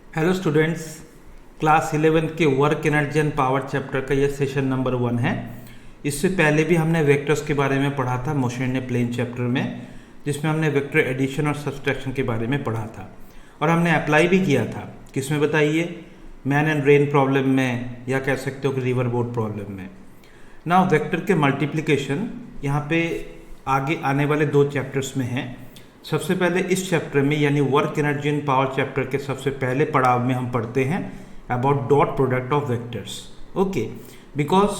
Hello students, class 11 के work energy and power chapter का ये सेशन नंबर 1 है। इससे पहले भी हमने वेक्टर्स के बारे में पढ़ा था मोशन इन प्लेन चैप्टर में, जिसमें हमने वेक्टर एडिशन और सब्सट्रैक्शन के बारे में पढ़ा था और हमने अप्लाई भी किया था। किसमें बताइए? मैन एंड रेन प्रॉब्लम में, या कह सकते हो कि रिवर बोट प्रॉब्लम में। ना वेक्टर के मल्टीप्लिकेशन यहाँ पे आगे आने वाले 2 चैप्टर्स में है। सबसे पहले इस चैप्टर में यानी work energy and power chapter के सबसे पहले पड़ाव में हम पढ़ते हैं about dot product of vectors. Okay, because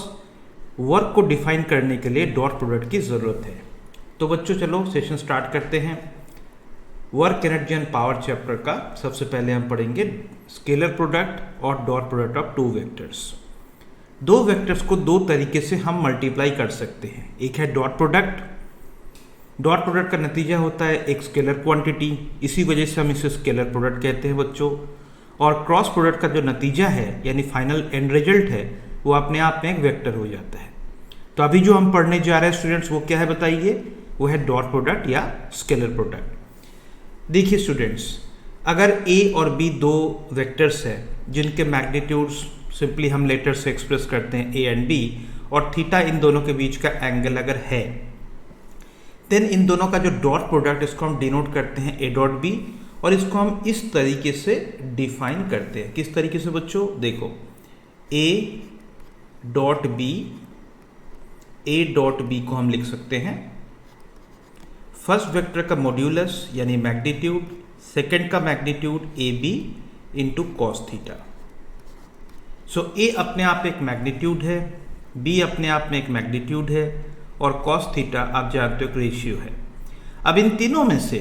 work को डिफाइन करने के लिए डॉट प्रोडक्ट की ज़रूरत है। तो बच्चों चलो सेशन स्टार्ट करते हैं। Work energy and power chapter का सबसे पहले हम पढ़ेंगे स्केलर प्रोडक्ट और dot product of 2 vectors. 2 vectors को 2 तरीके से हम मल्टीप्लाई कर सकते हैं। एक है डॉट प्रोडक्ट। डॉट प्रोडक्ट का नतीजा होता है एक स्केलर क्वांटिटी, इसी वजह से हम इसे स्केलर प्रोडक्ट कहते हैं बच्चों। और क्रॉस प्रोडक्ट का जो नतीजा है यानी फाइनल एंड रिजल्ट है वो अपने आप में एक वेक्टर हो जाता है। तो अभी जो हम पढ़ने जा रहे हैं स्टूडेंट्स वो क्या है बताइए? वो है डॉट प्रोडक्ट या स्केलर प्रोडक्ट। देखिए स्टूडेंट्स, अगर ए और बी 2 वेक्टर्स हैं जिनके मैग्नीट्यूड्स सिंपली हम लेटर से एक्सप्रेस करते हैं ए एंड बी, और थीटा इन दोनों के बीच का एंगल अगर है, देन इन दोनों का जो डॉट प्रोडक्ट इसको हम डिनोट करते हैं ए डॉट बी, और इसको हम इस तरीके से डिफाइन करते हैं। किस तरीके से बच्चों? देखो, ए डॉट बी को हम लिख सकते हैं फर्स्ट वेक्टर का मॉड्यूलस यानी मैग्नीट्यूड, सेकंड का magnitude A B into cos theta. So A अपने आप एक मैग्नीट्यूड है, बी अपने आप में एक मैग्नीट्यूड है, और कॉस थीटा आप जानते हो एक रेशियो है। अब इन तीनों में से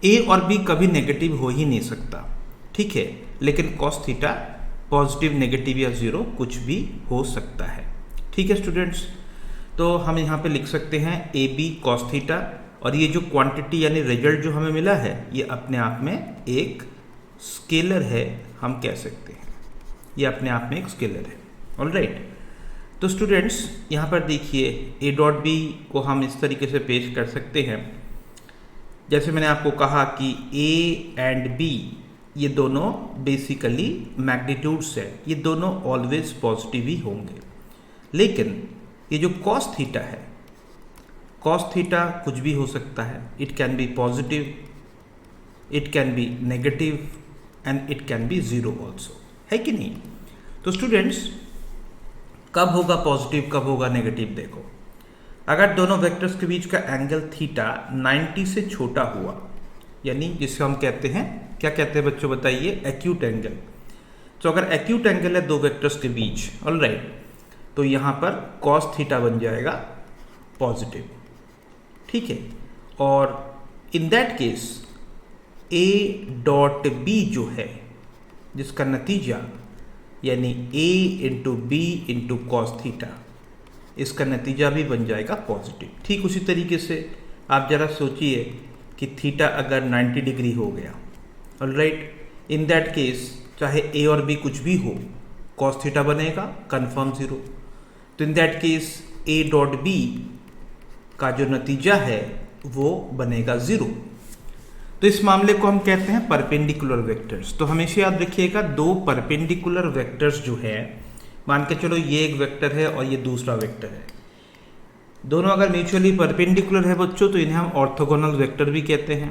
ए और बी कभी नेगेटिव हो ही नहीं सकता, ठीक है, लेकिन कॉस थीटा पॉजिटिव, नेगेटिव या जीरो कुछ भी हो सकता है। ठीक है स्टूडेंट्स, तो हम यहाँ पे लिख सकते हैं ए बी कॉस थीटा, और ये जो क्वांटिटी यानी रिजल्ट जो हमें मिला है ये अपने आप में एक स्केलर है, हम कह सकते हैं ये अपने आप में एक स्केलर है। ऑलराइट, तो स्टूडेंट्स यहाँ पर देखिए ए डॉट बी को हम इस तरीके से पेश कर सकते हैं, जैसे मैंने आपको कहा कि ए एंड बी ये दोनों बेसिकली मैग्नीट्यूड्स है, ये दोनों ऑलवेज पॉजिटिव ही होंगे। लेकिन ये जो कॉस थीटा है, कॉस थीटा कुछ भी हो सकता है। It can be positive, it can be negative and it can be zero also, है कि नहीं? तो स्टूडेंट्स कब होगा पॉजिटिव, कब होगा नेगेटिव? देखो, अगर दोनों वेक्टर्स के बीच का एंगल थीटा 90 से छोटा हुआ, यानी जिसे हम कहते हैं, क्या कहते हैं बच्चों बताइए? Acute angle. तो अगर एक्यूट एंगल है 2 वेक्टर्स के बीच, ऑलराइट, तो यहाँ पर कॉस थीटा बन जाएगा पॉजिटिव, ठीक है। और in that case A dot B जो है, जिसका नतीजा यानी a into B into cos theta, इसका नतीजा भी बन जाएगा पॉजिटिव। ठीक उसी तरीके से आप जरा सोचिए कि थीटा अगर 90 डिग्री हो गया, ऑलराइट, इन दैट केस चाहे a और b कुछ भी हो, कॉस थीटा बनेगा कन्फर्म जीरो। तो in that case a dot B का जो नतीजा है वो बनेगा जीरो। तो इस मामले को हम कहते हैं परपेंडिकुलर वेक्टर्स। तो हमेशा याद रखिएगा 2 परपेंडिकुलर वेक्टर्स जो है, मान के चलो ये एक वेक्टर है और ये दूसरा वेक्टर है, दोनों अगर म्यूचुअली परपेंडिकुलर है बच्चों तो इन्हें हम ऑर्थोगोनल वेक्टर भी कहते हैं।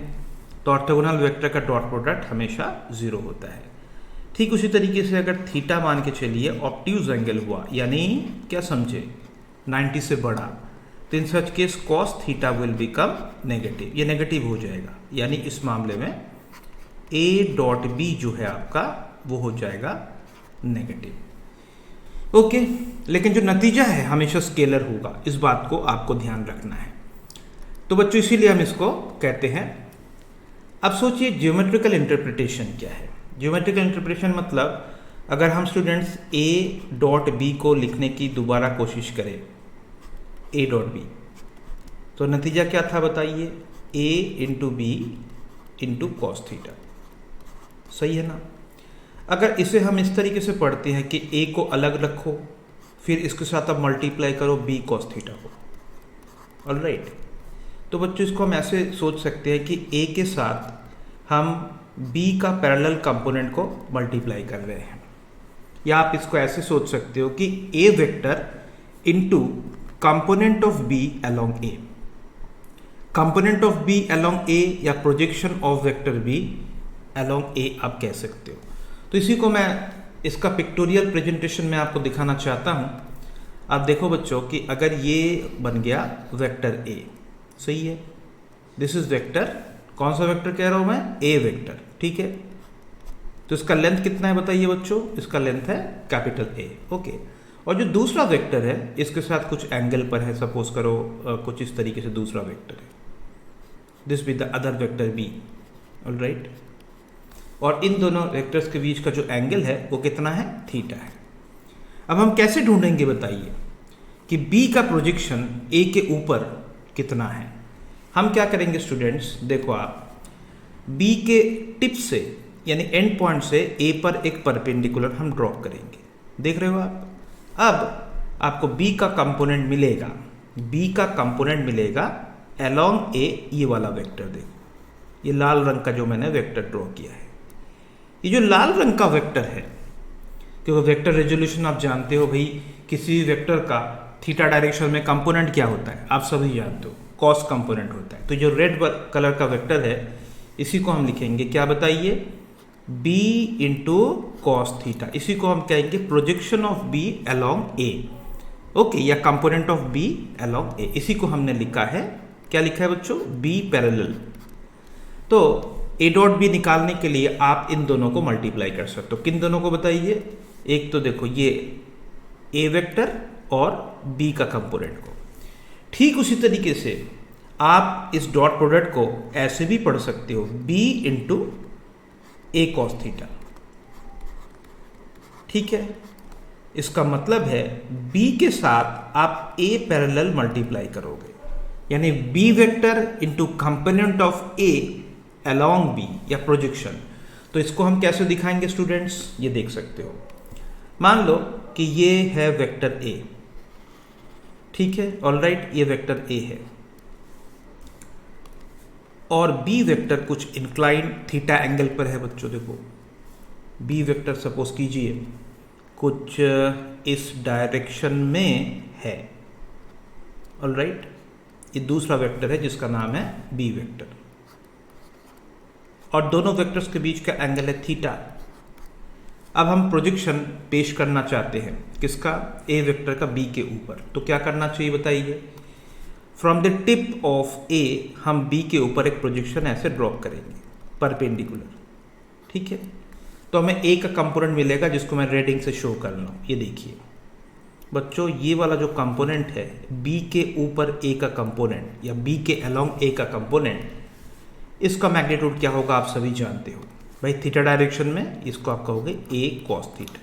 तो ऑर्थोगोनल वेक्टर का डॉट प्रोडक्ट हमेशा जीरो होता है। ठीक उसी तरीके से अगर थीटा मान के चलिए ऑब्ट्यूज एंगल हुआ, यानी क्या समझे, 90 से बड़ा, तो in such case cos theta will become negative, ये नेगेटिव हो जाएगा, यानी इस मामले में ए डॉट बी जो है आपका वो हो जाएगा नेगेटिव। ओके, लेकिन जो नतीजा है हमेशा स्केलर होगा, इस बात को आपको ध्यान रखना है। तो बच्चों इसीलिए हम इसको कहते हैं। अब सोचिए ज्योमेट्रिकल इंटरप्रिटेशन क्या है। ज्योमेट्रिकल इंटरप्रिटेशन मतलब अगर हम स्टूडेंट्स ए डॉट बी को लिखने की दोबारा कोशिश करें, ए डॉट बी, तो नतीजा क्या था बताइए? A into B into cos theta, सही है ना? अगर इसे हम इस तरीके से पढ़ते हैं कि ए को अलग रखो, फिर इसके साथ आप मल्टीप्लाई करो बी कॉस थीटा को, ऑलराइट। तो बच्चों इसको हम ऐसे सोच सकते हैं कि ए के साथ हम बी का पैरेलल कंपोनेंट को मल्टीप्लाई कर रहे हैं। या आप इसको ऐसे सोच सकते हो कि A vector into component of B along A, component of B along A या projection of vector B along A आप कह सकते हो। तो इसी को मैं इसका पिक्टोरियल प्रेजेंटेशन में आपको दिखाना चाहता हूं। आप देखो बच्चों कि अगर ये बन गया वेक्टर ए, सही है, दिस इज वेक्टर, कौन सा वेक्टर कह रहा हूं मैं, ए वेक्टर, ठीक है। तो इसका लेंथ कितना है बताइए बच्चों, इसका लेंथ है कैपिटल ए, ओके। और जो दूसरा वेक्टर है इसके साथ कुछ एंगल पर है, सपोज करो कुछ इस तरीके से दूसरा वेक्टर है, this B the other vector B, alright. और इन दोनों वेक्टर्स के बीच का जो एंगल है वो कितना है, थीटा है। अब हम कैसे ढूंढेंगे बताइए कि बी का प्रोजेक्शन ए के ऊपर कितना है। हम क्या करेंगे स्टूडेंट्स, देखो आप बी के टिप से यानी एंड पॉइंट से ए पर एक परपेंडिकुलर हम ड्रॉ करेंगे, देख रहे हो आप। अब आपको बी का कंपोनेंट मिलेगा, बी का कंपोनेंट मिलेगा अलोंग ए, ये वाला वेक्टर देखो, ये लाल रंग का जो मैंने वेक्टर ड्रॉ किया है, ये जो लाल रंग का वेक्टर है, क्योंकि वेक्टर रेजोल्यूशन आप जानते हो भाई, किसी भी वेक्टर का थीटा डायरेक्शन में कंपोनेंट क्या होता है आप सभी जानते हो, कॉस कंपोनेंट होता है। तो जो रेड कलर का वेक्टर है इसी को हम लिखेंगे क्या बताइए, b इंटू कॉस थीटा, इसी को हम कहेंगे projection of b along a, okay, या component of b along a। इसी को हमने लिखा है, क्या लिखा है बच्चों, b पैरेलल। तो a डॉट b निकालने के लिए आप इन दोनों को मल्टीप्लाई कर सकते हो, किन दोनों को बताइए, एक तो देखो ये a वेक्टर और b का कंपोनेंट को। ठीक उसी तरीके से आप इस डॉट प्रोडक्ट को ऐसे भी पढ़ सकते हो, b into A cos theta, ठीक है। इसका मतलब है b के साथ आप a पैरेलल मल्टीप्लाई करोगे, यानी b vector into component of a along b या प्रोजेक्शन। तो इसको हम कैसे दिखाएंगे स्टूडेंट्स, ये देख सकते हो। मान लो कि ये है वेक्टर a, ठीक है, ऑलराइट, ये वेक्टर a है और b वेक्टर कुछ इंक्लाइन थीटा एंगल पर है बच्चों। देखो b वेक्टर सपोज कीजिए कुछ इस डायरेक्शन में है, ऑलराइट। ये दूसरा वेक्टर है जिसका नाम है b वेक्टर और दोनों वेक्टर्स के बीच का एंगल है थीटा। अब हम प्रोजेक्शन पेश करना चाहते हैं किसका, a वेक्टर का b के ऊपर। तो क्या करना चाहिए बताइए, from the tip of a हम b के ऊपर एक प्रोजेक्शन ऐसे ड्रॉ करेंगे परपेंडिकुलर, ठीक है। तो हमें a का कंपोनेंट मिलेगा जिसको मैं रेडिंग से शो कर रहा हूँ। ये देखिए बच्चों, ये वाला जो कंपोनेंट है b के ऊपर a का कंपोनेंट या b के अलोंग a का कंपोनेंट, इसका मैग्नीट्यूड क्या होगा आप सभी जानते हो भाई, थीटा डायरेक्शन में इसको आप कहोगे a cos थीटा।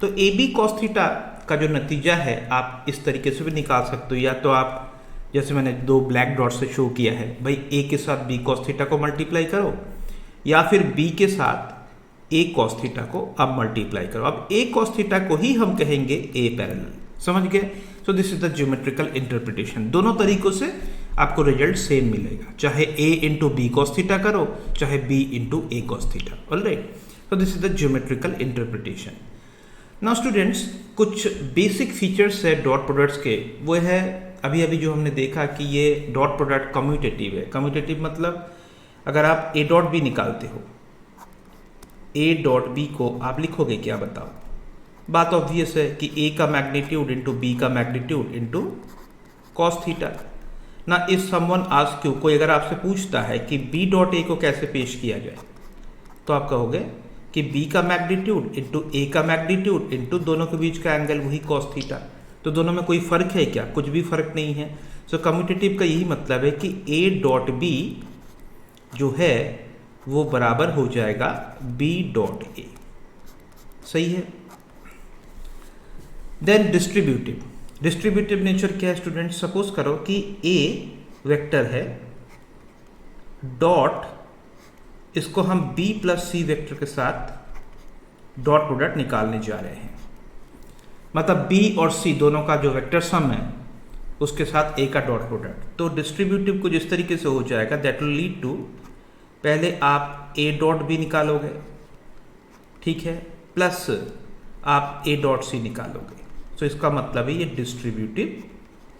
तो ए बी कॉस थीटा का जो नतीजा है आप इस तरीके से भी निकाल सकते हो, या तो आप जैसे मैंने दो ब्लैक डॉट से शो किया है भाई, a के साथ b कॉस थीटा को मल्टीप्लाई करो या फिर b के साथ a कॉस थीटा को आप मल्टीप्लाई करो। अब a कॉस थीटा को ही हम कहेंगे a पैरेलल, समझ गए। So this is the geometrical interpretation. दोनों तरीकों से आपको रिजल्ट सेम मिलेगा, चाहे a into B cos theta करो चाहे b into A cos theta, alright. So this is the geometrical interpretation. Now students, कुछ बेसिक फीचर्स है डॉट प्रोडक्ट्स के, वो है अभी अभी जो हमने देखा कि ये डॉट प्रोडक्ट कम्यूटेटिव है। कम्यूटेटिव मतलब अगर आप a डॉट बी निकालते हो, a डॉट बी को आप लिखोगे क्या बताओ, बात ऑब्वियस है कि a का मैग्नीट्यूड इंटू बी का मैग्नीट्यूड इंटू कॉस थीटा ना। इफ समवन आस्क यू, कोई अगर आपसे पूछता है कि b डॉट a को कैसे पेश किया जाए, तो आप कहोगे कि b का मैग्नीट्यूड इंटू a का मैग्नीट्यूड इंटू दोनों के बीच का एंगल वही कॉस थीटा। तो दोनों में कोई फर्क है क्या, कुछ भी फर्क नहीं है। सो कम्यूटेटिव का यही मतलब है कि a डॉट b जो है वो बराबर हो जाएगा b डॉट a, सही है। देन डिस्ट्रीब्यूटिव, डिस्ट्रीब्यूटिव नेचर क्या है स्टूडेंट, सपोज करो कि a वेक्टर है डॉट, इसको हम b प्लस c वेक्टर के साथ डॉट प्रोडक्ट निकालने जा रहे हैं, मतलब b और c दोनों का जो वेक्टर सम है उसके साथ a का डॉट प्रोडक्ट। तो डिस्ट्रीब्यूटिव कुछ इस तरीके से हो जाएगा, दैट विल लीड टू, पहले आप ए डॉट बी निकालोगे, ठीक है, प्लस आप ए डॉट सी निकालोगे। तो इसका मतलब है ये डिस्ट्रीब्यूटिव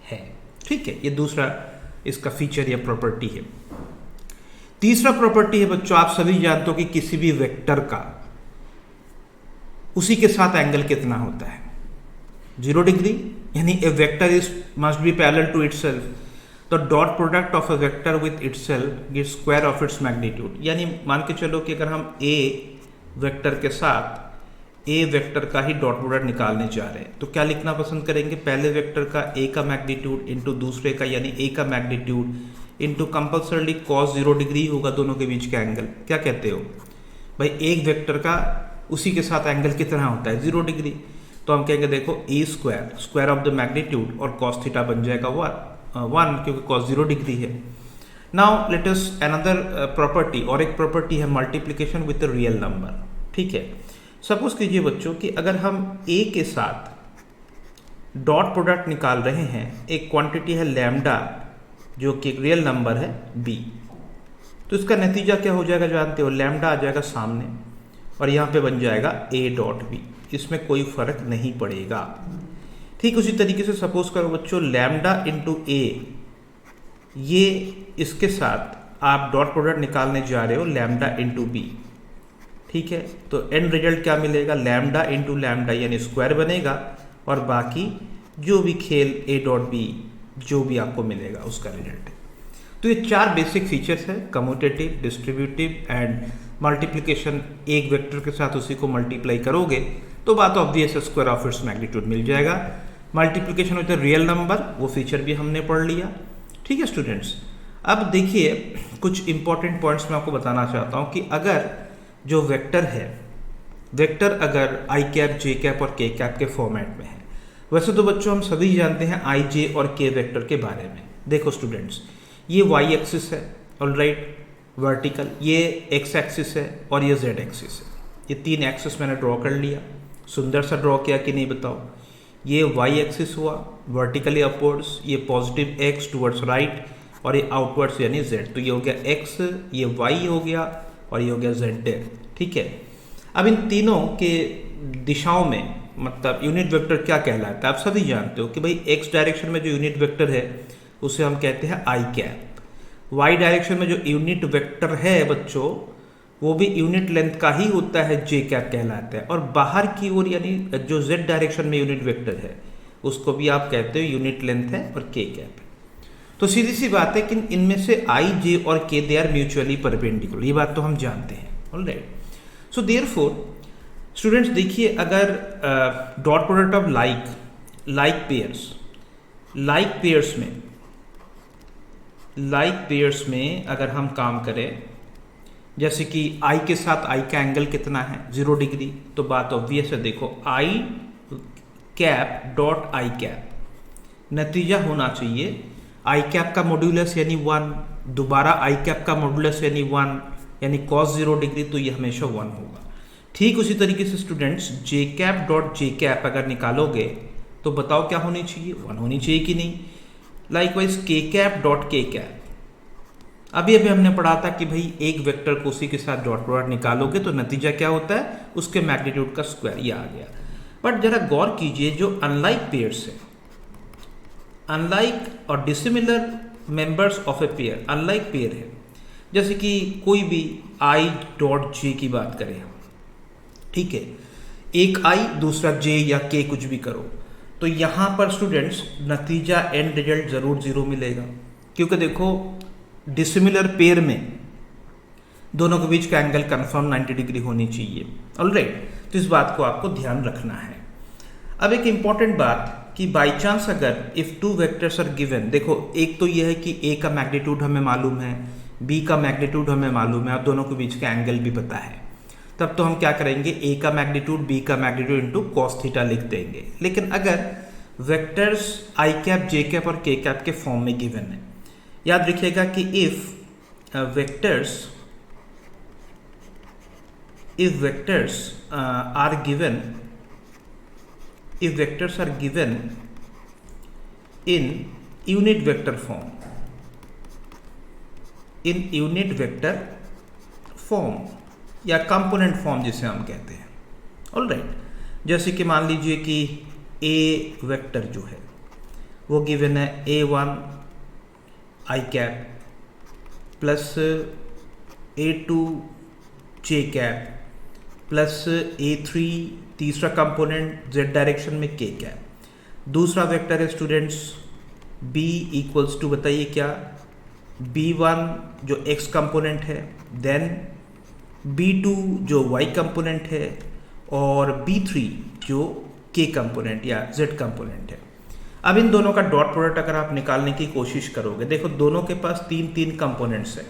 है, ठीक है। ये दूसरा इसका फीचर या प्रॉपर्टी है। तीसरा प्रॉपर्टी है बच्चों, आप सभी जानते हो कि किसी भी वेक्टर का उसी के साथ एंगल कितना होता है, 0 डिग्री, यानी A vector is must be parallel to itself, तो dot product of A vector with itself gives square of its magnitude. यानी मान के चलो कि अगर हम ए वेक्टर के साथ ए वेक्टर का ही डॉट प्रोडक्ट निकालने जा रहे हैं तो क्या लिखना पसंद करेंगे, पहले वेक्टर का ए का मैग्नीट्यूड इंटू दूसरे का यानी ए का magnitude into compulsorily cos 0 degree होगा दोनों के बीच का एंगल। क्या कहते हो भाई, एक वेक्टर का उसी के साथ एंगल कितना होता है, 0 डिग्री। तो हम कहेंगे देखो ए स्क्वायर ऑफ द मैग्नीट्यूड और cos थीटा बन जाएगा 1 क्योंकि cos 0 डिग्री है। Now let us another property, और एक प्रॉपर्टी है multiplication with a real number, ठीक है। सपोज कीजिए बच्चों कि अगर हम ए के साथ डॉट प्रोडक्ट निकाल रहे हैं, एक क्वांटिटी है लैम्डा जो कि एक रियल नंबर है बी, तो इसका नतीजा क्या हो जाएगा जानते हो, लैम्डा आ जाएगा सामने और यहाँ पे बन जाएगा ए डॉट बी, इसमें कोई फर्क नहीं पड़ेगा। ठीक उसी तरीके से सपोज करो बच्चों लैम्डा इंटू ए, ये इसके साथ आप डॉट प्रोडक्ट निकालने जा रहे हो लैम्डा इंटू बी, ठीक है। तो एंड रिजल्ट क्या मिलेगा, लैम्डा इंटू लैम्डा यानी स्क्वायर बनेगा और बाकी जो भी खेल ए डॉट बी जो भी आपको मिलेगा उसका रिजल्ट है। तो ये 4 बेसिक फीचर्स है, कम्यूटेटिव, डिस्ट्रीब्यूटिव एंड मल्टीप्लिकेशन। एक वेक्टर के साथ उसी को मल्टीप्लाई करोगे तो बात ऑब्वियस है, स्क्वायर ऑफ इट्स मैग्नीट्यूड मिल जाएगा। मल्टीप्लिकेशन विद रियल नंबर, वो फीचर भी हमने पढ़ लिया, ठीक है स्टूडेंट्स। अब देखिए कुछ इंपॉर्टेंट पॉइंट्स मैं आपको बताना चाहता हूँ कि अगर जो वेक्टर है, वेक्टर अगर आई कैप, जे कैप और के कैप के फॉर्मेट में है, वैसे तो बच्चों हम सभी जानते हैं आई, जे और के वेक्टर के बारे में। देखो स्टूडेंट्स, ये वाई एक्सिस है, ऑलराइट, वर्टिकल, ये एक्स एक्सिस है और ये जेड एक्सिस है। ये 3 एक्सिस मैंने ड्रॉ कर लिया, सुंदर सा ड्रॉ किया कि नहीं बताओ। ये वाई एक्सिस हुआ वर्टिकली अपवर्ड्स, ये पॉजिटिव एक्स टुवर्ड्स राइट और ये आउटवर्ड्स यानी जेड। तो ये हो गया एक्स, ये वाई हो गया और ये हो गया जेड, ठीक है। अब इन तीनों के दिशाओं में मतलब यूनिट वेक्टर क्या कहलाता है, आप सभी जानते हो कि भाई एक्स डायरेक्शन में जो यूनिट वेक्टर है उसे हम कहते हैं आई कैप। वाई डायरेक्शन में जो यूनिट वेक्टर है बच्चों वो भी यूनिट लेंथ का ही होता है, जे कैप कहलाता है। और बाहर की ओर यानी जो जेड डायरेक्शन में यूनिट वेक्टर है उसको भी आप कहते हो यूनिट लेंथ है और के कैप है। तो सीधी सी बात है कि इनमें से आई, जे और के दे आर म्यूचुअली परपेंडिकुलर, ये बात तो हम जानते हैं, ऑलराइट। सो देयरफॉर स्टूडेंट्स देखिए, अगर dot product of like pairs में अगर हम काम करें, जैसे कि आई के साथ आई का एंगल कितना है, 0 डिग्री, तो बात ऑब्वियस है। देखो आई कैप डॉट आई कैप, नतीजा होना चाहिए आई कैप का मॉड्यूलस यानी 1, दोबारा आई कैप का मॉड्यूलस यानी 1, यानी cos 0 डिग्री, तो ये हमेशा 1 होगा। ठीक उसी तरीके से स्टूडेंट्स जे कैप डॉट जे कैप अगर निकालोगे तो बताओ क्या होनी चाहिए, 1 होनी चाहिए कि नहीं। लाइकवाइज के कैप डॉट के कैप, अभी हमने पढ़ा था कि भाई एक वेक्टर को उसी के साथ डॉट प्रोडक्ट निकालोगे तो नतीजा क्या होता है, उसके मैग्नीट्यूड का स्क्वायर, ये आ गया। बट जरा गौर कीजिए, जो अनलाइक पेयर्स है, अनलाइक और dissimilar members of a pair, unlike pair है, जैसे कि कोई भी आई डॉट जे की बात करें हम, ठीक है, एक आई दूसरा जे या के कुछ भी करो, तो यहाँ पर स्टूडेंट्स नतीजा एंड रिजल्ट जरूर 0 मिलेगा, क्योंकि देखो डिसिमिलर पेयर में दोनों के बीच का एंगल कंफर्म 90 डिग्री होनी चाहिए, ऑलराइट। तो इस बात को आपको ध्यान रखना है। अब एक इंपॉर्टेंट बात कि बाई चांस अगर इफ 2 वेक्टर्स आर गिवन, देखो एक तो यह है कि ए का मैग्नीट्यूड हमें मालूम है, बी का मैग्नीट्यूड हमें मालूम है और दोनों के बीच का एंगल भी पता है, तब तो हम क्या करेंगे, ए का मैग्नीट्यूड बी का मैग्नीट्यूड इंटू कॉस थीटा लिख देंगे। लेकिन अगर वेक्टर्स आई कैप, जे कैप और के कैप के फॉर्म में गिवन है, याद रखिएगा कि if vectors are given in unit vector form या कंपोनेंट फॉर्म जिसे हम कहते हैं। ऑलराइट, जैसे कि मान लीजिए कि ए वेक्टर जो है वो गिवन है A1 आई कैप प्लस A2 जे कैप प्लस A3 तीसरा कंपोनेंट z डायरेक्शन में k कैप। दूसरा वेक्टर है स्टूडेंट्स b इक्वल्स टू, बताइए क्या, B1 जो x कंपोनेंट है, देन B2 जो y कंपोनेंट है, और B3 जो k कंपोनेंट या z कंपोनेंट है। अब इन दोनों का डॉट प्रोडक्ट अगर आप निकालने की कोशिश करोगे, देखो दोनों के पास तीन तीन कंपोनेंट्स है,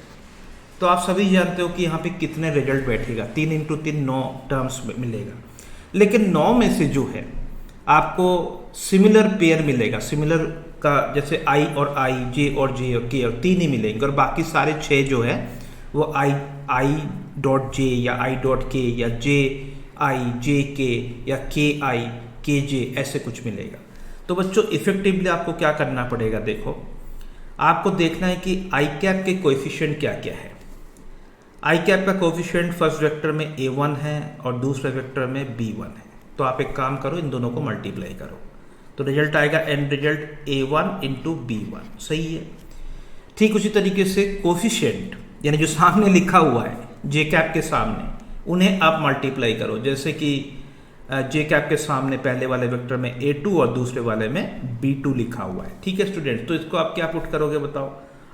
तो आप सभी जानते हो कि यहाँ पे कितने रिजल्ट बैठेगा, 3 इंटू 3 9 टर्म्स मिलेगा। लेकिन 9 में से जो है आपको सिमिलर पेयर मिलेगा, सिमिलर का जैसे आई और आई, जे और जे और के, और 3 ही मिलेंगे, और बाकी सारे 6 जो है वो आई डॉट जे या आई डॉट के या जे आई जे के या के आई के जे ऐसे कुछ मिलेगा। तो बच्चों इफेक्टिवली आपको क्या करना पड़ेगा, देखो आपको देखना है कि आई कैप के कोएफिशिएंट क्या क्या है। आई कैप का कोएफिशिएंट फर्स्ट वेक्टर में A1 है और दूसरे वेक्टर में B1 है। तो आप एक काम करो, इन दोनों को मल्टीप्लाई करो, तो रिजल्ट आएगा and result A1 into B1, सही है। ठीक उसी तरीके से कोएफिशिएंट यानी जो सामने लिखा हुआ है जे कैप के सामने, उन्हें आप मल्टीप्लाई करो। जैसे कि जे कैप के सामने पहले वाले वेक्टर में A2 और दूसरे वाले में B2 लिखा हुआ है। ठीक है स्टूडेंट, तो इसको आप क्या पुट करोगे बताओ,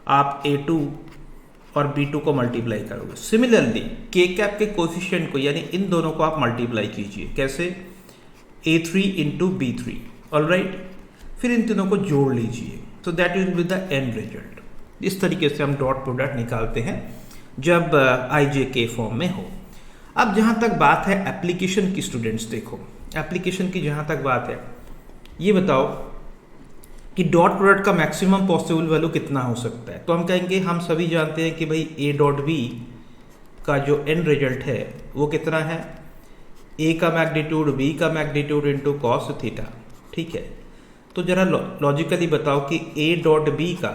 आप A2 और B2 को मल्टीप्लाई करोगे। सिमिलरली के कैप के कोएफिशिएंट को यानी इन दोनों को आप मल्टीप्लाई कीजिए, कैसे, A3 इंटू B3, ऑलराइट। फिर इन तीनों को जोड़ लीजिए, तो that will be the end result. इस तरीके से हम डॉट प्रोडक्ट निकालते हैं जब आई जे के फॉर्म में हो। अब जहाँ तक बात है एप्लीकेशन की, स्टूडेंट्स देखो एप्लीकेशन की जहाँ तक बात है, ये बताओ कि डॉट प्रोडक्ट का मैक्सिमम पॉसिबल वैल्यू कितना हो सकता है। तो हम कहेंगे, हम सभी जानते हैं कि भाई ए डॉट बी का जो एंड रिजल्ट है वो कितना है, ए का मैग्नीट्यूड बी का मैग्नीट्यूड इंटू कॉस थीटा। ठीक है, तो जरा लॉजिकली बताओ कि ए डॉट बी का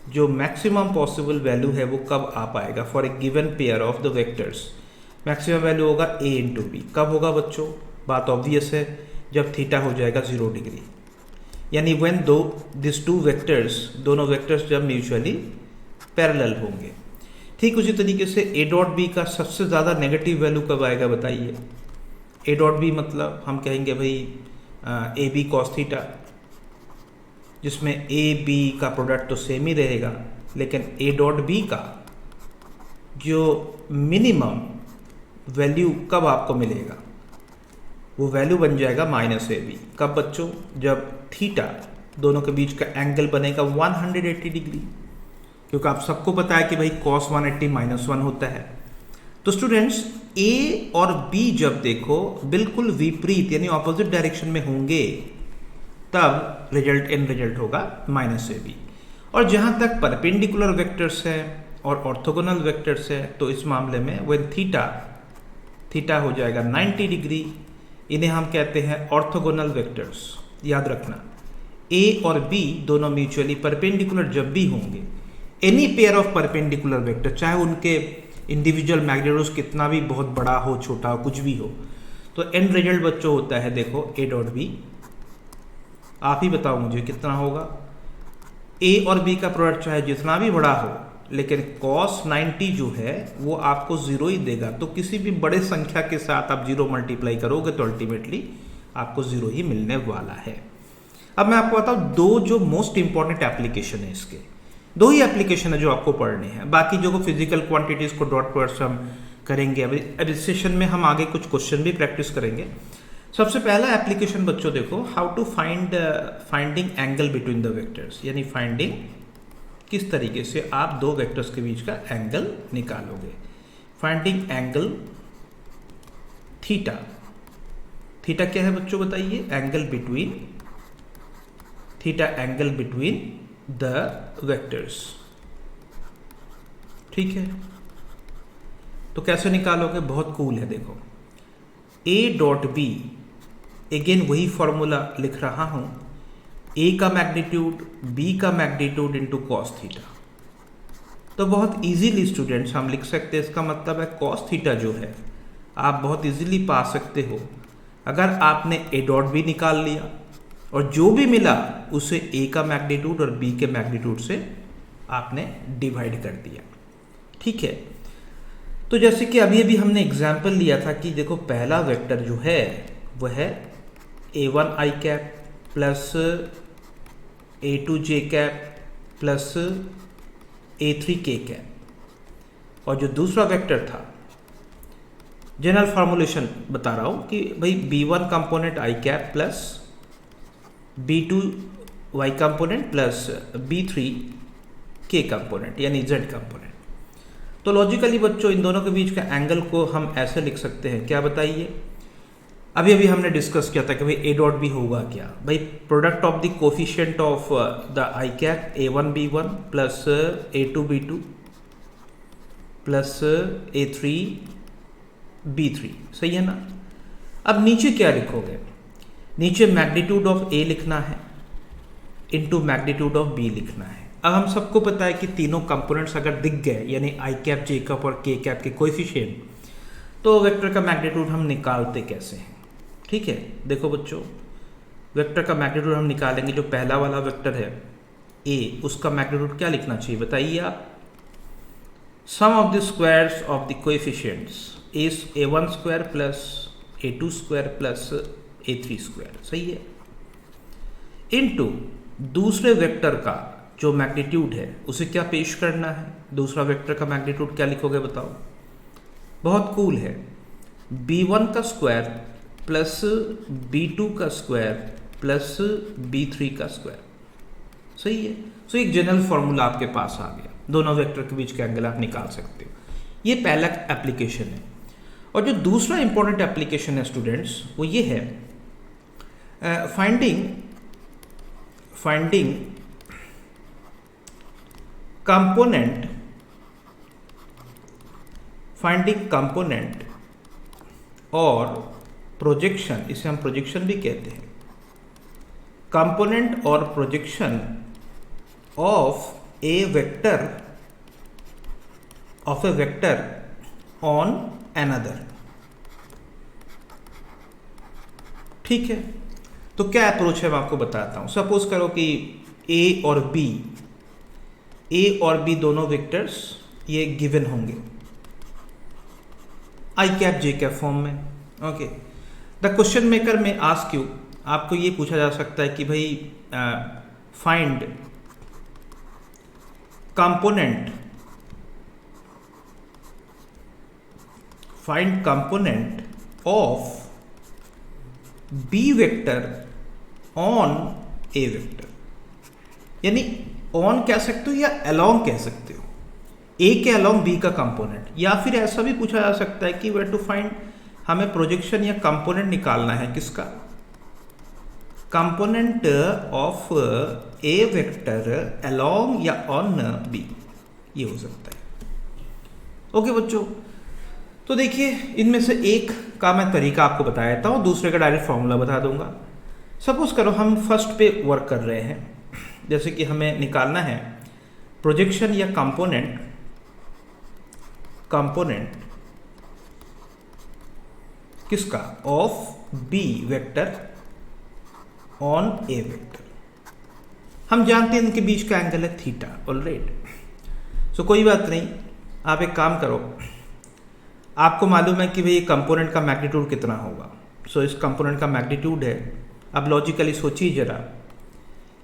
जो मैक्सिमम पॉसिबल वैल्यू है वो कब आ पाएगा for a given pair of the vectors. Maximum value होगा ए इंटू बी। कब होगा बच्चों, बात ऑब्वियस है, जब थीटा हो जाएगा 0 डिग्री, यानी व्हेन दिस टू वेक्टर्स, दोनों वेक्टर्स जब म्यूचुअली पैरेलल होंगे। ठीक उसी तरीके से ए डॉट बी का सबसे ज़्यादा नेगेटिव वैल्यू कब आएगा बताइए। ए डॉट बी मतलब हम कहेंगे भाई ए बी कॉस थीटा, जिसमें ए बी का प्रोडक्ट तो सेम ही रहेगा, लेकिन ए डॉट बी का जो मिनिमम वैल्यू कब आपको मिलेगा, वो वैल्यू बन जाएगा माइनस ए बी। कब बच्चों, जब थीटा दोनों के बीच का एंगल बनेगा 180 डिग्री, क्योंकि आप सबको पता है कि भाई cos 180 -1 होता है। तो स्टूडेंट्स ए और बी जब देखो बिल्कुल विपरीत यानी ऑपोजिट डायरेक्शन में होंगे, तब रिजल्ट एंड रिजल्ट होगा माइनस ए बी। और जहाँ तक परपेंडिकुलर वेक्टर्स है और ऑर्थोगोनल वेक्टर्स है, तो इस मामले में व्हेन थीटा हो जाएगा 90 डिग्री, इन्हें हम कहते हैं ऑर्थोगोनल वेक्टर्स। याद रखना, ए और बी दोनों म्यूचुअली परपेंडिकुलर जब भी होंगे, any pair of perpendicular vector, चाहे उनके इंडिविजुअल मैग्नीट्यूड कितना भी बहुत बड़ा हो छोटा हो कुछ भी हो, तो एंड रिजल्ट बच्चों होता है देखो ए डॉट बी। आप ही बताओ मुझे कितना होगा। ए और बी का प्रोडक्ट चाहे जितना भी बड़ा हो, लेकिन cos 90 जो है वो आपको 0 ही देगा। तो किसी भी बड़े संख्या के साथ आप 0 मल्टीप्लाई करोगे तो अल्टीमेटली आपको 0 ही मिलने वाला है। अब मैं आपको बताऊं दो जो मोस्ट इंपॉर्टेंट एप्लीकेशन है, इसके दो ही एप्लीकेशन है जो आपको पढ़ने हैं, बाकी जो physical quantities co dot product हम करेंगे। अभी इस सेशन में हम आगे कुछ क्वेश्चन भी प्रैक्टिस करेंगे। सबसे पहला एप्लीकेशन बच्चों देखो, how to finding angle between the vectors, यानी फाइंडिंग किस तरीके से आप दो वेक्टर्स के बीच का एंगल निकालोगे। Finding angle theta. थीटा क्या है बच्चों बताइए, angle between, theta angle between the vectors. ठीक है, तो कैसे निकालोगे, बहुत कूल है। देखो ए डॉट बी, अगेन वही फॉर्मूला लिख रहा हूं, ए का मैग्नीट्यूड बी का मैग्नीट्यूड इंटू कॉस थीटा। तो बहुत इजीली स्टूडेंट्स हम लिख सकते हैं, इसका मतलब है कॉस थीटा जो है आप बहुत इजीली पा सकते हो अगर आपने ए डॉट भी निकाल लिया और जो भी मिला उसे ए का मैग्नीट्यूड और बी के मैग्नीट्यूड से आपने डिवाइड कर दिया। ठीक है, तो जैसे कि अभी अभी हमने एग्जाम्पल लिया था कि देखो पहला वेक्टर जो है वह है a1 i cap plus a2 j cap plus a3 k cap, और जो दूसरा वेक्टर था जनरल फॉर्मुलेशन बता रहा हूँ कि भाई b1 component i cap plus b2 y component plus b3 k component यानी z कंपोनेंट। तो लॉजिकली बच्चों इन दोनों के बीच का एंगल को हम ऐसे लिख सकते हैं, क्या बताइए, अभी अभी हमने डिस्कस किया था कि भाई ए डॉट भी होगा क्या, भाई product of the coefficient of the I cap a1 b1 plus a2 b2 plus a3 b3, सही है ना। अब नीचे क्या लिखोगे, नीचे मैग्नीट्यूड ऑफ ए लिखना है इनटू मैग्नीट्यूड ऑफ बी लिखना है। अब हम सबको पता है कि तीनों कंपोनेंट्स अगर दिख गए यानी आई कैप जे कैप और के कैप के कोएफिशिएंट, तो वेक्टर का मैग्नीट्यूड हम निकालते कैसे हैं। ठीक है, देखो बच्चों वेक्टर का मैग्नीट्यूड हम निकालेंगे, जो पहला वाला वेक्टर है ए, उसका मैग्नीट्यूड क्या लिखना चाहिए बताइए आप, sum of the squares of the coefficients is a1 square plus a2 square plus a3 square, सही है, इनटू दूसरे वेक्टर का जो मैग्नीट्यूड है उसे क्या पेश करना है, दूसरा वेक्टर का मैग्नीट्यूड क्या लिखोगे बताओ, बहुत कूल है, b1 का स्क्वायर प्लस b2 का स्क्वायर प्लस b3 का स्क्वायर, सही है। सो एक जनरल फॉर्मूला आपके पास आ गया, दोनों वेक्टर के बीच का एंगल आप निकाल सकते हो। ये पहला एप्लीकेशन है, और जो दूसरा इंपॉर्टेंट एप्लीकेशन है स्टूडेंट्स वो ये है फाइंडिंग कंपोनेंट और प्रोजेक्शन, इसे हम प्रोजेक्शन भी कहते हैं, कंपोनेंट और projection of A vector on another. ठीक है, तो क्या अप्रोच है मैं आपको बताता हूं। सपोज करो कि ए और बी दोनों वेक्टर्स ये गिवन होंगे I cap J cap form में। Okay, the question maker may ask you, आपको ये पूछा जा सकता है कि भाई find component of B vector on A vector, यानी ऑन कह सकते हो या अलोंग कह सकते हो, ए के अलोंग बी का कंपोनेंट, या फिर ऐसा भी पूछा जा सकता है कि वेयर टू फाइंड, हमें प्रोजेक्शन या कंपोनेंट निकालना है किसका, component of A vector along या ऑन बी, ये हो सकता है। ओके बच्चों, तो देखिए इनमें से एक का मैं तरीका आपको बता देता हूँ, दूसरे का डायरेक्ट फॉर्मूला बता दूंगा। सपोज करो हम फर्स्ट पे वर्क कर रहे हैं, जैसे कि हमें निकालना है प्रोजेक्शन या कंपोनेंट किसका, of B vector on A vector. हम जानते हैं इनके बीच का एंगल है थीटा, ऑलराइट। सो कोई बात नहीं, आप एक काम करो, आपको मालूम है कि भाई कंपोनेंट का मैग्नीट्यूड कितना होगा। सो इस कंपोनेंट का मैग्नीट्यूड है, अब लॉजिकली सोचिए जरा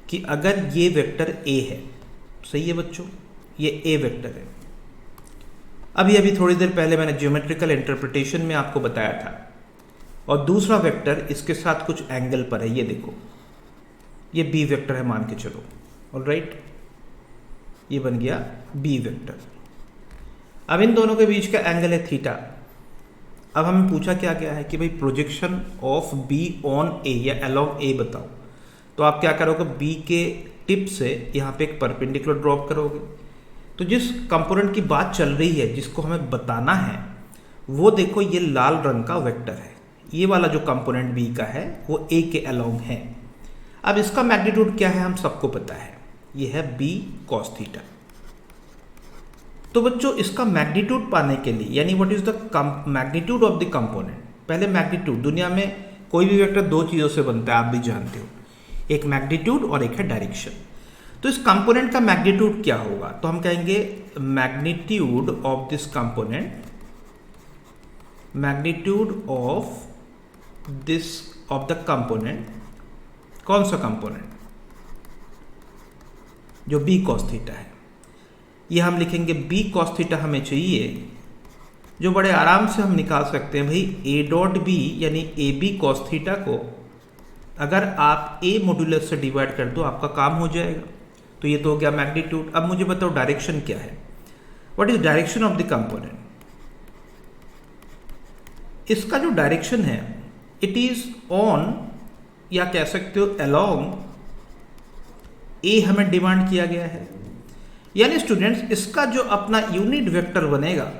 कि अगर ये वेक्टर ए है, सही है बच्चों, ये ए वेक्टर है, अभी थोड़ी देर पहले मैंने ज्योमेट्रिकल इंटरप्रिटेशन में आपको बताया था, और दूसरा वेक्टर इसके साथ कुछ एंगल पर है, ये देखो ये बी वेक्टर है मान के चलो, ऑलराइट, ये बन गया बी वेक्टर। अब इन दोनों के बीच का एंगल है थीटा। अब हमें पूछा क्या गया है कि भाई प्रोजेक्शन ऑफ बी ऑन ए या अलोंग ए बताओ, तो आप क्या करोगे, बी के टिप से यहाँ पे एक परपेंडिकुलर ड्रॉप करोगे। तो जिस कंपोनेंट की बात चल रही है, जिसको हमें बताना है, वो देखो ये लाल रंग का वेक्टर है, ये वाला जो कंपोनेंट बी का है वो ए के अलोंग है। अब इसका मैग्नीट्यूड क्या है हम सबको पता है, ये है बी कॉस थीटा। तो बच्चों इसका मैग्नीट्यूड पाने के लिए, यानी what is the magnitude of the component, पहले मैग्नीट्यूड, दुनिया में कोई भी वेक्टर दो चीज़ों से बनता है, आप भी जानते हो, एक मैग्नीट्यूड और एक है डायरेक्शन। तो इस कंपोनेंट का मैग्नीट्यूड क्या होगा, तो हम कहेंगे magnitude of this component, magnitude of this of the component, कौन सा कंपोनेंट, जो बी कॉस थीटा है, ये हम लिखेंगे बी कॉस थीटा हमें चाहिए, जो बड़े आराम से हम निकाल सकते हैं भाई ए डॉट बी यानी ए बी कॉस थीटा को अगर आप ए मॉड्यूलस से डिवाइड कर दो आपका काम हो जाएगा। तो ये तो हो गया मैग्नीट्यूड। अब मुझे बताओ डायरेक्शन क्या है, what is direction of the component. इसका जो डायरेक्शन है इट इज ऑन, या कह सकते हो अलोंग ए हमें डिमांड किया गया है, यानी स्टूडेंट्स इसका जो अपना यूनिट वेक्टर बनेगा,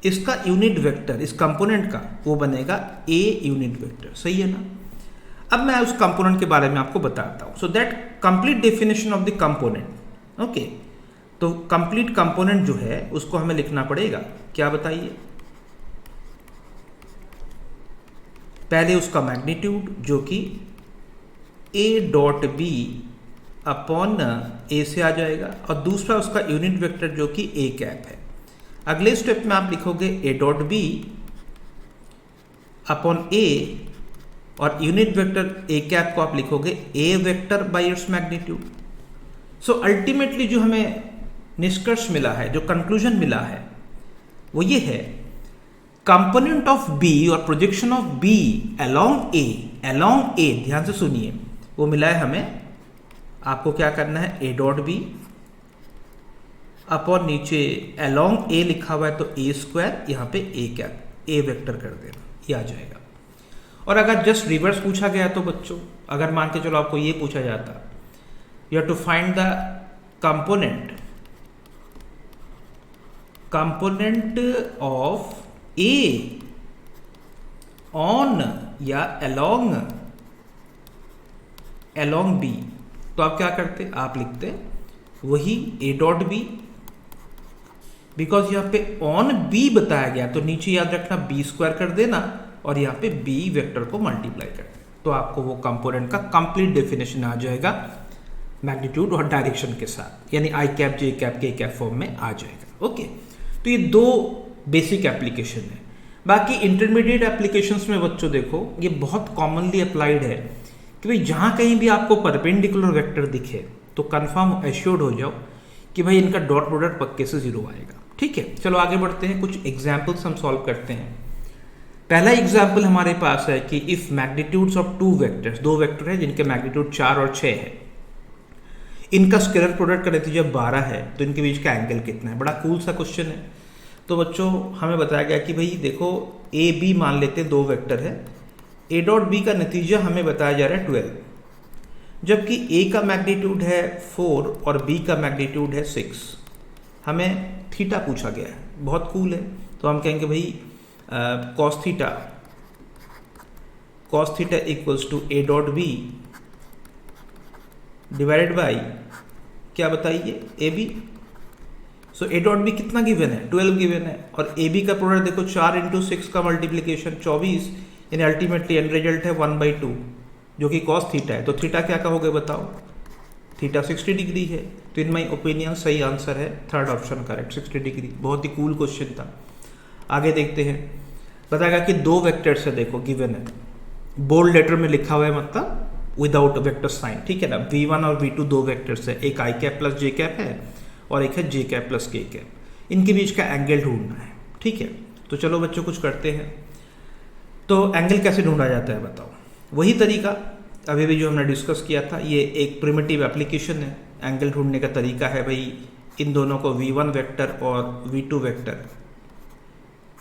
इसका यूनिट वेक्टर इस कंपोनेंट का वो बनेगा ए यूनिट वेक्टर, सही है ना। अब मैं उस कंपोनेंट के बारे में आपको बताता हूं। So that complete definition of the component, okay. तो कंप्लीट कंपोनेंट जो है उसको हमें लिखना पड़ेगा, क्या बताइए, पहले उसका मैग्नीट्यूड जो कि ए डॉट बी अपॉन ए से आ जाएगा, और दूसरा उसका यूनिट वेक्टर जो कि ए कैप है। अगले स्टेप में आप लिखोगे A dot B upon A, और यूनिट वेक्टर ए कैप को आप लिखोगे A vector by its magnitude. So ultimately जो हमें निष्कर्ष मिला है, जो कंक्लूजन मिला है, वो ये है कंपोनेंट ऑफ बी और प्रोजेक्शन ऑफ बी अलोंग ए, ध्यान से सुनिए, वो मिला है हमें। आपको क्या करना है, ए डॉट बी अपॉन नीचे अलोंग ए लिखा हुआ है तो ए स्क्वायर, यहाँ पे ए कैप ए वेक्टर कर देना, ये आ जाएगा। और अगर जस्ट रिवर्स पूछा गया तो बच्चों, अगर मान के चलो आपको ये पूछा जाता, you have to find the component of A on या अलोंग बी, तो आप क्या करते, आप लिखते वही ए डॉट बी, बिकॉज यहाँ पे ऑन बी बताया गया तो नीचे याद रखना बी स्क्वायर कर देना, और यहाँ पे बी वेक्टर को मल्टीप्लाई कर देना, तो आपको वो कंपोनेंट का कंप्लीट डेफिनेशन आ जाएगा मैग्नीट्यूड और डायरेक्शन के साथ, यानी आई कैप जे कैप के कैप फॉर्म में आ जाएगा। ओके, तो ये दो बेसिक एप्लीकेशन है। बाकी इंटरमीडिएट एप्लीकेशंस में बच्चों देखो ये बहुत कॉमनली अप्लाइड है कि भाई जहाँ कहीं भी आपको परपेंडिकुलर वेक्टर दिखे तो कंफर्म एश्योर्ड हो जाओ कि भाई इनका डॉट प्रोडक्ट पक्के से जीरो आएगा। ठीक है, चलो आगे बढ़ते हैं, कुछ एग्जाम्पल्स हम सॉल्व करते हैं। पहला एग्जाम्पल हमारे पास है कि if magnitudes of two vectors, दो वेक्टर है जिनके मैग्नीट्यूड 4 और 6 है, इनका स्केलर प्रोडक्ट का नतीजा 12 है, तो इनके बीच का एंगल कितना है। बड़ा कूल सा क्वेश्चन है। तो बच्चों हमें बताया गया कि भाई देखो ए बी मान लेते हैं, दो वेक्टर है, ए डॉट बी का नतीजा हमें बताया जा रहा है 12, जबकि ए का मैग्नीट्यूड है 4 और बी का मैग्नीट्यूड है 6। हमें थीटा पूछा गया है, बहुत कूल है। तो हम कहेंगे भाई cos theta equals to A dot B divided by क्या बताइए, A B. So A dot B कितना गिवन है, 12 गिवन है, और ए बी का प्रोडक्ट देखो 4 इंटू 6 का मल्टीप्लीकेशन 24, यानी अल्टीमेटली एंड रिजल्ट है 1/2 जो कि कॉस थीटा है। तो थीटा क्या कहोगे बताओ, थीटा 60 डिग्री है। तो इन माई ओपिनियन सही आंसर है थर्ड ऑप्शन करेक्ट, 60 डिग्री। बहुत ही कूल क्वेश्चन था। आगे देखते हैं, बताएगा कि दो वेक्टर्स है, देखो गिवन है, बोल्ड लेटर में लिखा हुआ है, मतलब विदाउट वेक्टर साइन, ठीक है ना। v1 और v2 दो वेक्टर्स है, एक आई कैप प्लस जे कैप है और एक है जे कैप प्लस के कैप। इनके बीच का एंगल ढूंढना है, ठीक है। तो चलो बच्चों कुछ करते हैं। तो एंगल कैसे ढूंढा जाता है बताओ, वही तरीका अभी भी जो हमने डिस्कस किया था, ये एक प्रिमिटिव एप्लीकेशन है। एंगल ढूंढने का तरीका है भाई, इन दोनों को v1 वेक्टर और v2 वेक्टर,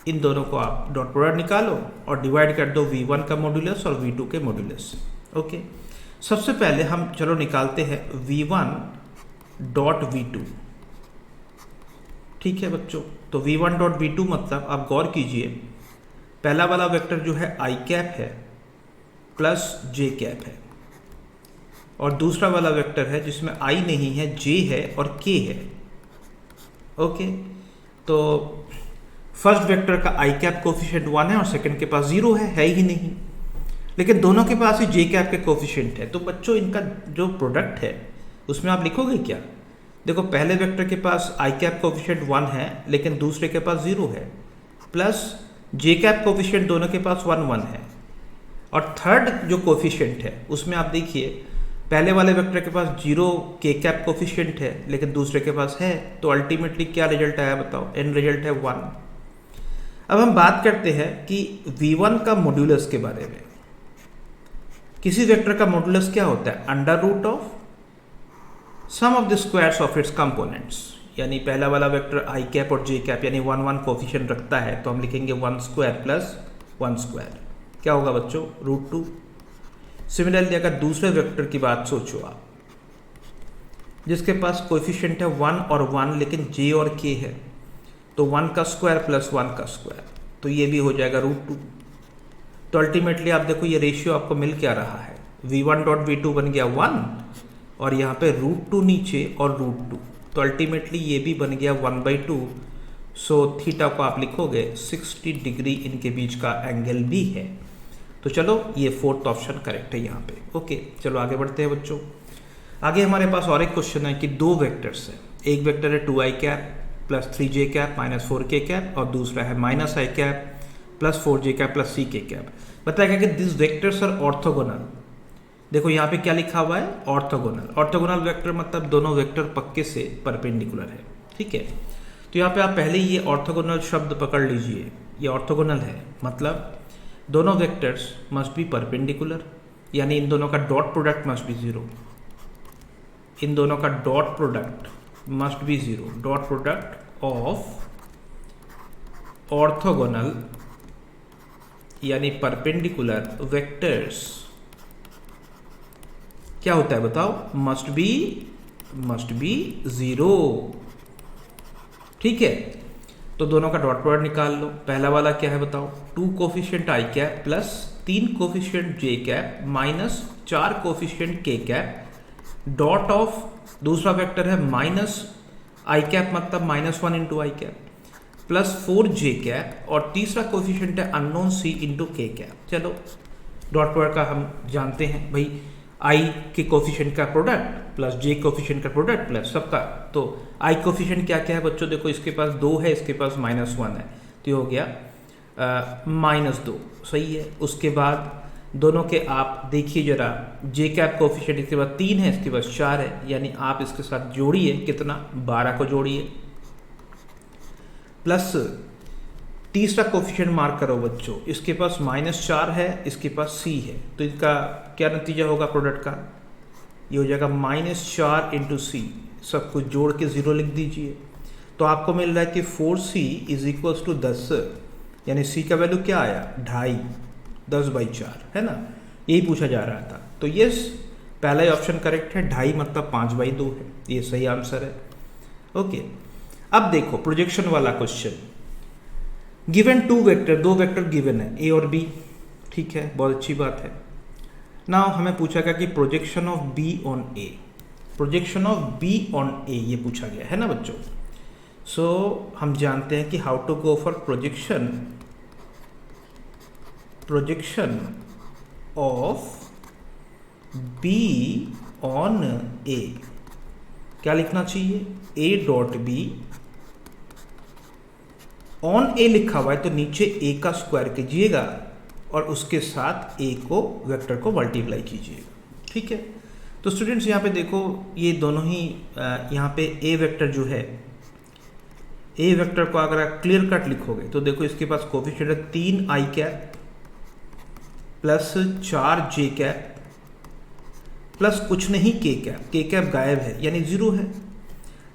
इन दोनों को आप डॉट प्रोडक्ट निकालो और डिवाइड कर दो v1 का मॉड्यूलस और v2 के मॉड्यूलस। ओके, सबसे पहले हम चलो निकालते हैं v1 डॉट v2, ठीक है बच्चों। तो v1 डॉट v2 मतलब आप गौर कीजिए, पहला वाला वेक्टर जो है आई कैप है प्लस जे कैप है, और दूसरा वाला वेक्टर है जिसमें आई नहीं है, जे है और के है। ओके, तो फर्स्ट वेक्टर का आई कैप कोफिशिएंट 1 है और सेकंड के पास 0 है ही नहीं, लेकिन दोनों के पास ही जे कैप के कोफिशिएंट है। तो बच्चों इनका जो प्रोडक्ट है उसमें आप लिखोगे क्या? देखो पहले वेक्टर के पास आई कैप कोफिशिएंट 1 है लेकिन दूसरे के पास 0 है, प्लस जे कैप कोफिशिएंट दोनों के पास 1 1 है, और थर्ड जो कोफिशिएंट है उसमें आप देखिए पहले वाले वेक्टर के पास 0 के कैप कोफिशिएंट है लेकिन दूसरे के पास है, तो अल्टीमेटली क्या रिजल्ट आया बताओ? एंड रिजल्ट है 1। अब हम बात करते हैं कि V1 का मॉड्यूलस के बारे में। किसी वेक्टर का मॉड्यूलस क्या होता है? Under root of sum of the squares of its components, यानी पहला वाला वेक्टर आई कैप और जे कैप यानी 1 1 कोफिशिएंट रखता है तो हम लिखेंगे 1 स्क्वायर प्लस 1 स्क्वायर, क्या होगा बच्चों? √2। सिमिलरली अगर दूसरे वेक्टर की बात सोचो आप, जिसके पास कोएफिशिएंट है 1 और 1 लेकिन जे और के है, तो 1 का स्क्वायर प्लस 1 का स्क्वायर, तो ये भी हो जाएगा √2। तो अल्टीमेटली आप देखो ये रेशियो आपको मिल क्या रहा है? v1 डॉट v2 बन गया 1 और यहाँ पे √2 नीचे और √2, तो अल्टीमेटली ये भी बन गया 1/2। सो थीटा को आप लिखोगे 60 डिग्री इनके बीच का एंगल भी है। तो चलो ये फोर्थ ऑप्शन करेक्ट है यहाँ पे। ओके, चलो आगे बढ़ते हैं बच्चों। आगे हमारे पास और एक क्वेश्चन है कि दो वेक्टर्स है, एक वेक्टर है 2i cap plus 3j cap minus 4k cap और दूसरा है -i cap plus 4j cap plus ck cap. बताया गया कि दिस वेक्टर्स आर ऑर्थोगोनल। देखो यहाँ पे क्या लिखा हुआ है? ऑर्थोगोनल। ऑर्थोगोनल वेक्टर मतलब दोनों वेक्टर पक्के से परपेंडिकुलर है, ठीक है। तो यहाँ पे आप पहले ये ऑर्थोगोनल शब्द पकड़ लीजिए, ये ऑर्थोगोनल है मतलब दोनों वेक्टर्स मस्ट बी परपेंडिकुलर, यानी इन दोनों का डॉट प्रोडक्ट मस्ट बी 0। इन दोनों का dot product must be 0। Dot product of orthogonal यानी परपेंडिकुलर वेक्टर्स क्या होता है बताओ? मस्ट बी 0, ठीक है। तो दोनों का डॉट प्रोडक्ट निकाल लो। पहला वाला क्या है बताओ? 2 कोफिशिएंट आई कैप प्लस 3 कोफिशिएंट जे कैप माइनस 4 कोफिशिएंट के कैप डॉट ऑफ दूसरा वेक्टर है माइनस आई कैप मतलब -1 इंटू आई कैप प्लस 4 जे कैप और तीसरा कोफिशिएंट है अननोन सी इंटू के कैप। चलो डॉट प्रोडक्ट का हम जानते हैं भाई, आई के कोफिशिएंट का प्रोडक्ट प्लस जे कोफिशिएंट का प्रोडक्ट प्लस सबका। तो आई कोफिशिएंट क्या क्या है बच्चों? देखो इसके पास 2 है, इसके पास -1 है, तो ये हो गया -2, सही है। उसके बाद दोनों के आप देखिए जरा, जे कैप कोफिशिएंट इसके बाद 3 है, इसके पास 4 है, यानी आप इसके साथ जोड़िए कितना? 12 को जोड़िए, प्लस तीसरा कोफिशिएंट मार्क करो बच्चों, इसके पास -4 है, इसके पास c है, तो इनका क्या नतीजा होगा प्रोडक्ट का? ये हो जाएगा -4 इंटू सी, सब कुछ जोड़ के 0 लिख दीजिए। तो आपको मिल रहा है कि 4c = 10, यानी c का वैल्यू क्या आया? 2.5, 10/4 है ना, यही पूछा जा रहा था। तो यस, पहला ही ऑप्शन करेक्ट है, 2.5 मतलब 5/2 है, ये सही आंसर है। ओके, अब देखो प्रोजेक्शन वाला question. Given 2 vector, 2 vector given है ए और बी, ठीक है, बहुत अच्छी बात है। नाउ हमें पूछा गया कि projection of B on A, projection of B on A ये पूछा गया है ना बच्चों। सो हम जानते हैं कि how to go for projection of B on A. क्या लिखना चाहिए? A dot B on A लिखा हुआ है तो नीचे ए का स्क्वायर कीजिएगा और उसके साथ ए को वेक्टर को मल्टीप्लाई कीजिएगा, ठीक है। तो स्टूडेंट्स यहाँ पे देखो, ये दोनों ही यहाँ पे ए वेक्टर जो है, ए वेक्टर को अगर आप क्लियर कट लिखोगे तो देखो इसके पास कोफिशिएंट है 3 आई कैप प्लस 4 जे कैप प्लस कुछ नहीं के कैप गायब है यानी 0 है।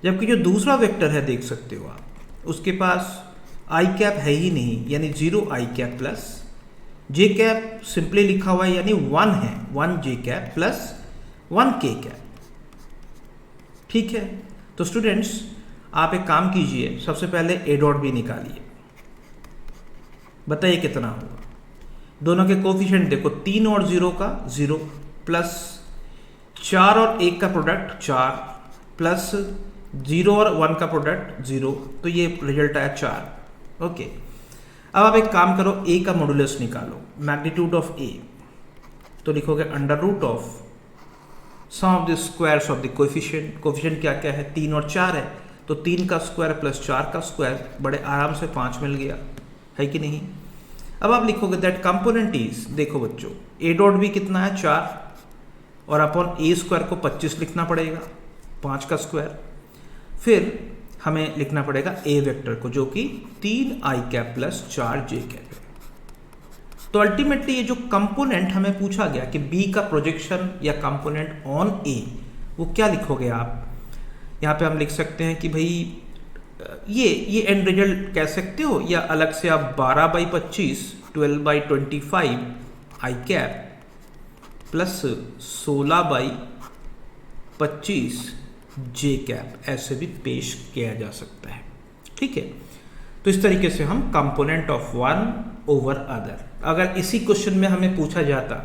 जबकि जो दूसरा वेक्टर है देख सकते हो आप, उसके पास आई कैप है ही नहीं यानी 0 आई कैप प्लस जे कैप सिंपली लिखा हुआ है यानी 1 है, 1 जे कैप प्लस 1 के कैप, ठीक है। तो स्टूडेंट्स आप एक काम कीजिए, सबसे पहले ए डॉट बी निकालिए, बताइए कितना होगा। दोनों के कोफिशिएंट देखो, 3 और 0 का 0 प्लस 4 और 1 का प्रोडक्ट 4 प्लस 0 और 1 का प्रोडक्ट 0, तो ये रिजल्ट आया 4। ओके, अब आप एक काम करो, a का मॉडुलस निकालो, मैग्नीट्यूड ऑफ a, तो लिखोगे under root of sum of the squares of the coefficient. Coefficient क्या क्या है, 3 और 4 है, तो 3 का स्क्वायर प्लस 4 का स्क्वायर, बड़े आराम से 5 मिल गया, है कि नहीं। अब आप लिखोगे दैट कंपोनेंट इज, देखो बच्चों, a डॉट b कितना है 4, और अपॉन a स्क्वायर को 25 लिखना पड़ेगा, 5 का स्क्वायर। फिर हमें लिखना पड़ेगा a वेक्टर को, जो कि 3i cap plus 4j cap है। तो अल्टीमेटली ये जो कंपोनेंट हमें पूछा गया कि b का प्रोजेक्शन या कंपोनेंट ऑन a, वो क्या लिखोगे आप, यहाँ पे हम लिख सकते हैं कि भाई ये एंड रिजल्ट कह सकते हो, या अलग से आप 12/25 12/25 आई कैप प्लस 16/25 जे कैप ऐसे भी पेश किया जा सकता है। ठीक है, तो इस तरीके से हम component of one over other, अगर इसी क्वेश्चन में हमें पूछा जाता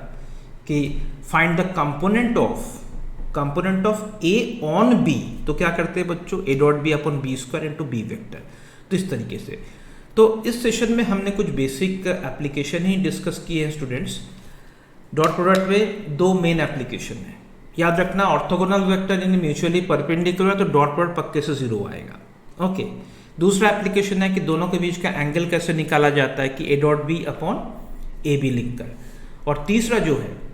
कि find the component of A on B, तो क्या करते हैं बच्चों, A dot B upon B square into B vector. तो इस तरीके से, तो इस सेशन में हमने कुछ बेसिक एप्लीकेशन ही डिस्कस किए हैं स्टूडेंट्स। डॉट प्रोडक्ट में 2 मेन एप्लीकेशन है, याद रखना, ऑर्थोगोनल वेक्टर यानी म्यूचुअली परपेंडिकुलर, तो डॉट प्रोडक्ट पक्के से 0 आएगा। ओके, दूसरा एप्लीकेशन है कि दोनों के बीच का एंगल कैसे निकाला जाता है, कि A dot B upon A B लिखकर। और तीसरा जो है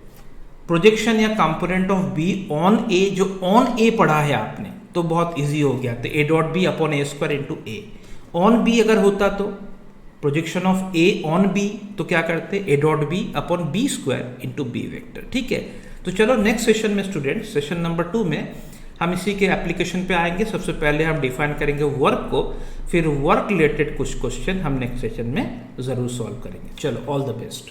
प्रोजेक्शन या component of B on A, जो ऑन ए पढ़ा है आपने, तो बहुत इजी हो गया, तो A dot B upon A square into A. On B अगर होता तो projection of A on B, तो क्या करते, A dot B upon B square into B vector. ठीक है, तो चलो नेक्स्ट सेशन में स्टूडेंट, सेशन नंबर 2 में हम इसी के एप्लीकेशन पे आएंगे। सबसे पहले हम डिफाइन करेंगे वर्क को, फिर वर्क रिलेटेड कुछ क्वेश्चन हम नेक्स्ट सेशन में जरूर सॉल्व करेंगे। चलो, ऑल द बेस्ट।